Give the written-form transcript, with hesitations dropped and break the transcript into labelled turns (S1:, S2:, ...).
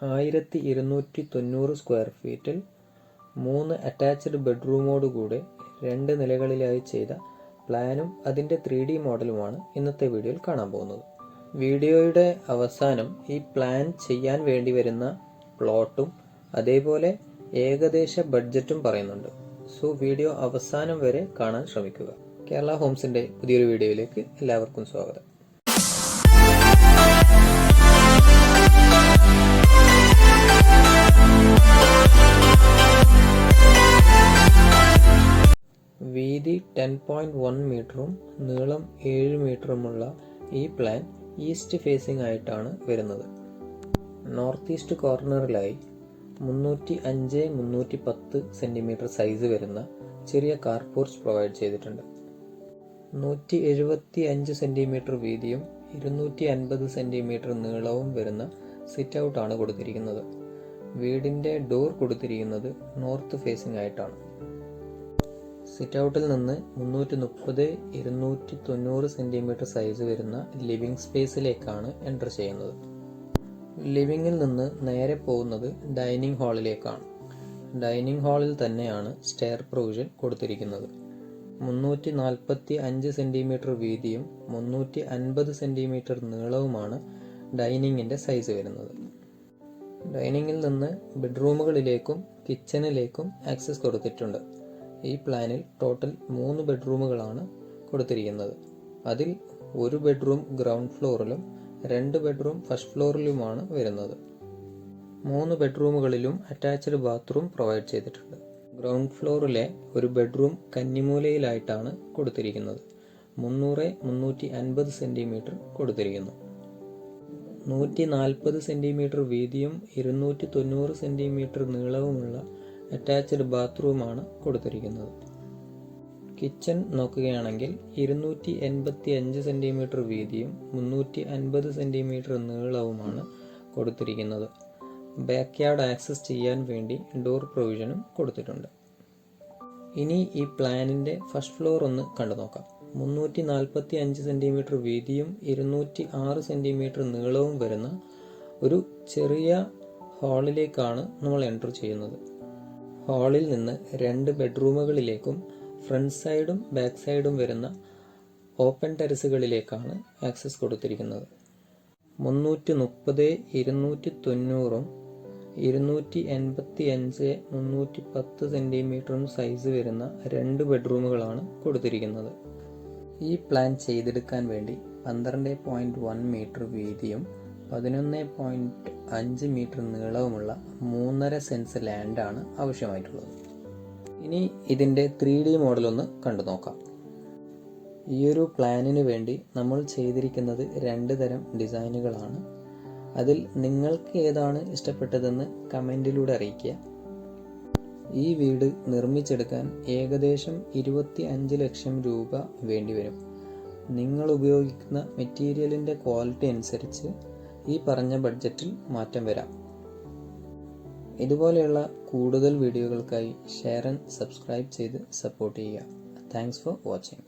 S1: 1290 square ഫീറ്റിൽ 3 attached ബെഡ്റൂമോടുകൂടെ 2 നിലകളിലായി ചെയ്ത പ്ലാനും അതിൻ്റെ 3D മോഡലുമാണ് ഇന്നത്തെ വീഡിയോയിൽ കാണാൻ പോകുന്നത്. വീഡിയോയുടെ അവസാനം ഈ പ്ലാൻ ചെയ്യാൻ വേണ്ടി വരുന്ന പ്ലോട്ടും അതേപോലെ ഏകദേശ ബഡ്ജറ്റും പറയുന്നുണ്ട്. സോ വീഡിയോ അവസാനം വരെ കാണാൻ ശ്രമിക്കുക. കേരള ഹോംസിൻ്റെ പുതിയൊരു വീഡിയോയിലേക്ക് എല്ലാവർക്കും സ്വാഗതം. വീതി 10.1 മീറ്ററും നീളം 7 മീറ്ററുമുള്ള ഈ പ്ലാൻ ഈസ്റ്റ് ഫേസിംഗ് ആയിട്ടാണ് വരുന്നത്. നോർത്ത് ഈസ്റ്റ് കോർണറിലായി 305-310 സെൻറ്റിമീറ്റർ സൈസ് വരുന്ന ചെറിയ കാർ പോർച്ച് പ്രൊവൈഡ് ചെയ്തിട്ടുണ്ട്. 175 സെൻറ്റിമീറ്റർ വീതിയും 250 സെൻറ്റിമീറ്റർ നീളവും വരുന്ന സിറ്റ് ഔട്ടാണ് കൊടുത്തിരിക്കുന്നത്. വീടിൻ്റെ ഡോർ കൊടുത്തിരിക്കുന്നത് നോർത്ത് ഫേസിംഗ് ആയിട്ടാണ്. സിറ്റ് ഔട്ടിൽ നിന്ന് 330-290 സെൻറ്റിമീറ്റർ സൈസ് വരുന്ന ലിവിംഗ് സ്പേസിലേക്കാണ് എൻ്റർ ചെയ്യുന്നത്. ലിവിങ്ങിൽ നിന്ന് നേരെ പോകുന്നത് ഡൈനിങ് ഹാളിലേക്കാണ്. ഡൈനിങ് ഹാളിൽ തന്നെയാണ് സ്റ്റെയർ പ്രൊവിഷൻ കൊടുത്തിരിക്കുന്നത്. 345 സെൻറ്റിമീറ്റർ വീതിയും 350 സെൻറ്റിമീറ്റർ നീളവുമാണ് ഡൈനിങ്ങിൻ്റെ സൈസ് വരുന്നത്. ഡൈനിങ്ങിൽ നിന്ന് ബെഡ്റൂമുകളിലേക്കും കിച്ചണിലേക്കും ആക്സസ് കൊടുത്തിട്ടുണ്ട്. ഈ പ്ലാനിൽ ടോട്ടൽ 3 ബെഡ്റൂമുകളാണ് കൊടുത്തിരിക്കുന്നത്. അതിൽ ഒരു ബെഡ്റൂം ഗ്രൗണ്ട് ഫ്ലോറിലും 2 ബെഡ്റൂം ഫസ്റ്റ് ഫ്ലോറിലുമാണ് വരുന്നത്. 3 ബെഡ്റൂമുകളിലും അറ്റാച്ച്ഡ് ബാത്റൂം പ്രൊവൈഡ് ചെയ്തിട്ടുണ്ട്. ഗ്രൗണ്ട് ഫ്ലോറിലെ ഒരു ബെഡ്റൂം കന്നിമൂലയിലായിട്ടാണ് കൊടുത്തിരിക്കുന്നത്. 300-350 സെൻറ്റിമീറ്റർ കൊടുത്തിരിക്കുന്നു. 140 സെൻറ്റിമീറ്റർ വീതിയും 290 സെൻറ്റിമീറ്റർ നീളവുമുള്ള അറ്റാച്ച്ഡ് ബാത്റൂമാണ് കൊടുത്തിരിക്കുന്നത്. കിച്ചൺ നോക്കുകയാണെങ്കിൽ 285 സെൻറ്റിമീറ്റർ വീതിയും 350 സെൻറ്റിമീറ്റർ നീളവുമാണ് കൊടുത്തിരിക്കുന്നത്. ബാക്ക് യാർഡ് ആക്സസ് ചെയ്യാൻ വേണ്ടി ഡോർ പ്രൊവിഷനും കൊടുത്തിട്ടുണ്ട്. ഇനി ഈ പ്ലാനിൻ്റെ ഫസ്റ്റ് ഫ്ലോർ ഒന്ന് കണ്ടു നോക്കാം. 345 സെൻറ്റിമീറ്റർ വീതിയും 206 സെൻറ്റിമീറ്റർ നീളവും വരുന്ന ഒരു ചെറിയ ഹാളിലേക്കാണ് നമ്മൾ എൻ്റർ ചെയ്യുന്നത്. ഹാളിൽ നിന്ന് 2 ബെഡ്റൂമുകളിലേക്കും ഫ്രണ്ട് സൈഡും ബാക്ക് സൈഡും വരുന്ന ഓപ്പൺ ടെറസുകളിലേക്കാണ് ആക്സസ് കൊടുത്തിരിക്കുന്നത്. 330-290 285-310 സെൻറ്റിമീറ്ററും സൈസ് വരുന്ന 2 ബെഡ്റൂമുകളാണ് കൊടുത്തിരിക്കുന്നത്. ഈ പ്ലാൻ ചെയ്തെടുക്കാൻ വേണ്ടി 12.1 മീറ്റർ വീതിയും 11.5 മീറ്റർ നീളവുമുള്ള 3.5 സെൻസ് ലാൻഡാണ് ആവശ്യമായിട്ടുള്ളത്. ഇനി ഇതിൻ്റെ 3D മോഡൽ ഒന്ന് കണ്ടു നോക്കാം. ഈ ഒരു പ്ലാനിന് വേണ്ടി നമ്മൾ ചെയ്തിരിക്കുന്നത് 2 തരം ഡിസൈനുകളാണ്. അതിൽ നിങ്ങൾക്ക് ഏതാണ് ഇഷ്ടപ്പെട്ടതെന്ന് കമൻറ്റിലൂടെ അറിയിക്കുക. ഈ വീട് നിർമ്മിച്ചെടുക്കാൻ ഏകദേശം 25 ലക്ഷം രൂപ വേണ്ടിവരും. നിങ്ങൾ ഉപയോഗിക്കുന്ന മെറ്റീരിയലിൻ്റെ ക്വാളിറ്റി അനുസരിച്ച് ഈ പറഞ്ഞ ബഡ്ജറ്റിൽ മാറ്റം വരാം. ഇതുപോലെയുള്ള കൂടുതൽ വീഡിയോകൾക്കായി ഷെയർ ആൻഡ് സബ്സ്ക്രൈബ് ചെയ്ത് സപ്പോർട്ട് ചെയ്യുക. Thanks for watching.